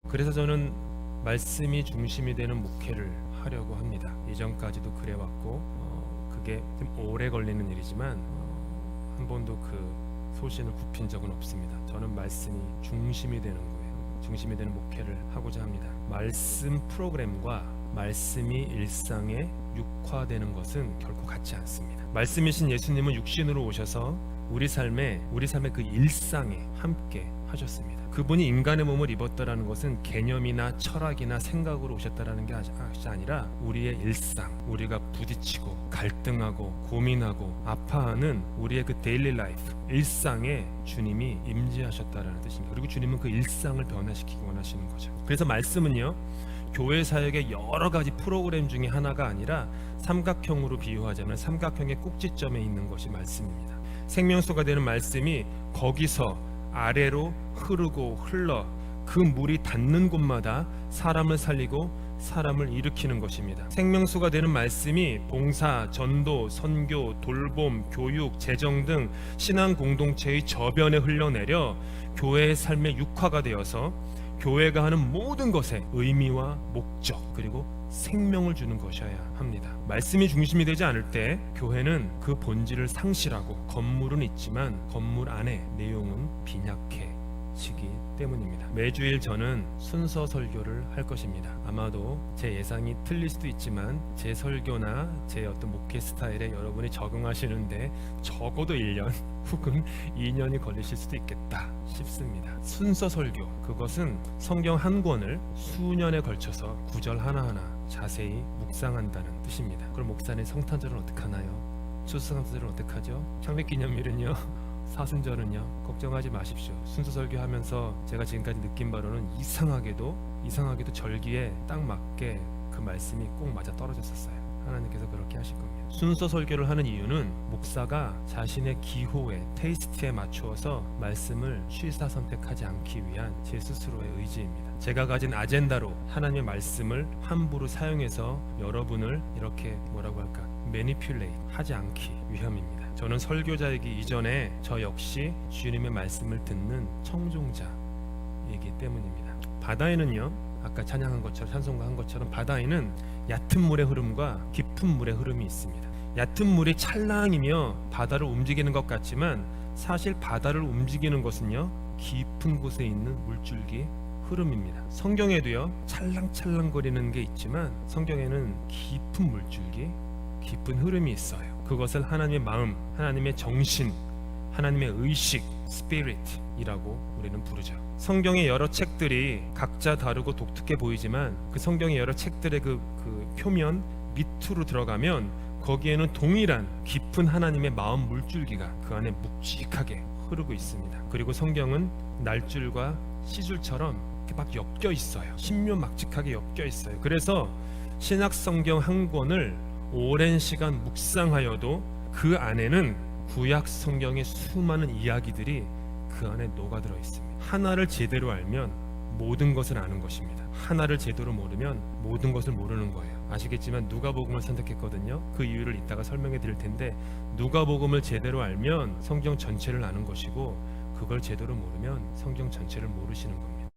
그래서 저는 말씀이 중심이 되는 목회를 하려고 합니다. 이전까지도 그래왔고 그게 좀 오래 걸리는 일이지만 한 번도 그 소신을 굽힌 적은 없습니다. 저는 말씀이 중심이 되는 거예요. 중심이 되는 목회를 하고자 합니다. 말씀 프로그램과 말씀이 일상에 육화되는 것은 결코 같지 않습니다. 말씀이신 예수님은 육신으로 오셔서 우리 삶의 그 일상에 함께 하셨습니다. 그분이 인간의 몸을 입었다라는 것은 개념이나 철학이나 생각으로 오셨다라는 게 아니라 우리의 일상, 우리가 부딪히고 갈등하고 고민하고 아파하는 우리의 그 데일리 라이프, 일상에 주님이 임재하셨다라는 뜻입니다. 그리고 주님은 그 일상을 변화시키기 원하시는 거죠. 그래서 말씀은요, 교회 사역의 여러 가지 프로그램 중에 하나가 아니라 삼각형으로 비유하자면 삼각형의 꼭지점에 있는 것이 말씀입니다. 생명수가 되는 말씀이 거기서 아래로 흐르고 흘러 그 물이 닿는 곳마다 사람을 살리고 사람을 일으키는 것입니다. 생명수가 되는 말씀이 봉사, 전도, 선교, 돌봄, 교육, 재정 등 신앙 공동체의 저변에 흘러내려 교회의 삶의 육화가 되어서 교회가 하는 모든 것에 의미와 목적 그리고 생명을 주는 것이어야 합니다. 말씀이 중심이 되지 않을 때 교회는 그 본질을 상실하고 건물은 있지만 건물 안에 내용은 빈약해지기 때문입니다. 매주일 저는 순서 설교를 할 것입니다. 아마도 제 예상이 틀릴 수도 있지만 제 설교나 제 어떤 목회 스타일에 여러분이 적응하시는데 적어도 1년 혹은 2년이 걸리실 수도 있겠다 싶습니다. 순서 설교, 그것은 성경 한 권을 수년에 걸쳐서 구절 하나하나 자세히 묵상한다는 뜻입니다. 그럼 목사님 성탄절은 어떻게 하나요? 추수감사절은 어떻게 하죠? 창립기념일은요? 사순절은요? 걱정하지 마십시오. 순서 설교하면서 제가 지금까지 느낀 바로는 이상하게도 절기에 딱 맞게 그 말씀이 꼭 맞아 떨어졌었어요. 하나님께서 그렇게 하실 겁니다. 순서 설교를 하는 이유는 목사가 자신의 기호에 테이스트에 맞추어서 말씀을 취사 선택하지 않기 위한 제 스스로의 의지입니다. 제가 가진 아젠다로 하나님의 말씀을 함부로 사용해서 여러분을 이렇게 뭐라고 할까 매니퓰레이트 하지 않기 위함입니다. 저는 설교자이기 이전에 저 역시 주님의 말씀을 듣는 청종자이기 때문입니다. 바다에는요, 아까 찬양한 것처럼 찬송가 한 것처럼 바다에는 얕은 물의 흐름과 깊은 물의 흐름이 있습니다. 얕은 물이 찰랑이며 바다를 움직이는 것 같지만 사실 바다를 움직이는 것은요, 깊은 곳에 있는 물줄기 흐름입니다. 성경에도요, 찰랑찰랑거리는 게 있지만 성경에는 깊은 물줄기, 깊은 흐름이 있어요. 그것을 하나님의 마음, 하나님의 정신, 하나님의 의식, 스피릿이라고 우리는 부르죠. 성경의 여러 책들이 각자 다르고 독특해 보이지만 그 성경의 여러 책들의 그 표면 밑으로 들어가면 거기에는 동일한 깊은 하나님의 마음 물줄기가 그 안에 묵직하게 흐르고 있습니다. 그리고 성경은 날줄과 시줄처럼 이렇게 막 엮여 있어요. 신묘막직하게 엮여 있어요. 그래서 신약 성경 한 권을 오랜 시간 묵상하여도 그 안에는 구약 성경의 수많은 이야기들이 그 안에 녹아들어 있습니다. 하나를 제대로 알면 모든 것을 아는 것입니다. 하나를 제대로 모르면 모든 것을 모르는 거예요. 아시겠지만 누가복음을 선택했거든요. 그 이유를 이따가 설명해 드릴 텐데 누가복음을 제대로 알면 성경 전체를 아는 것이고 그걸 제대로 모르면 성경 전체를 모르시는 겁니다.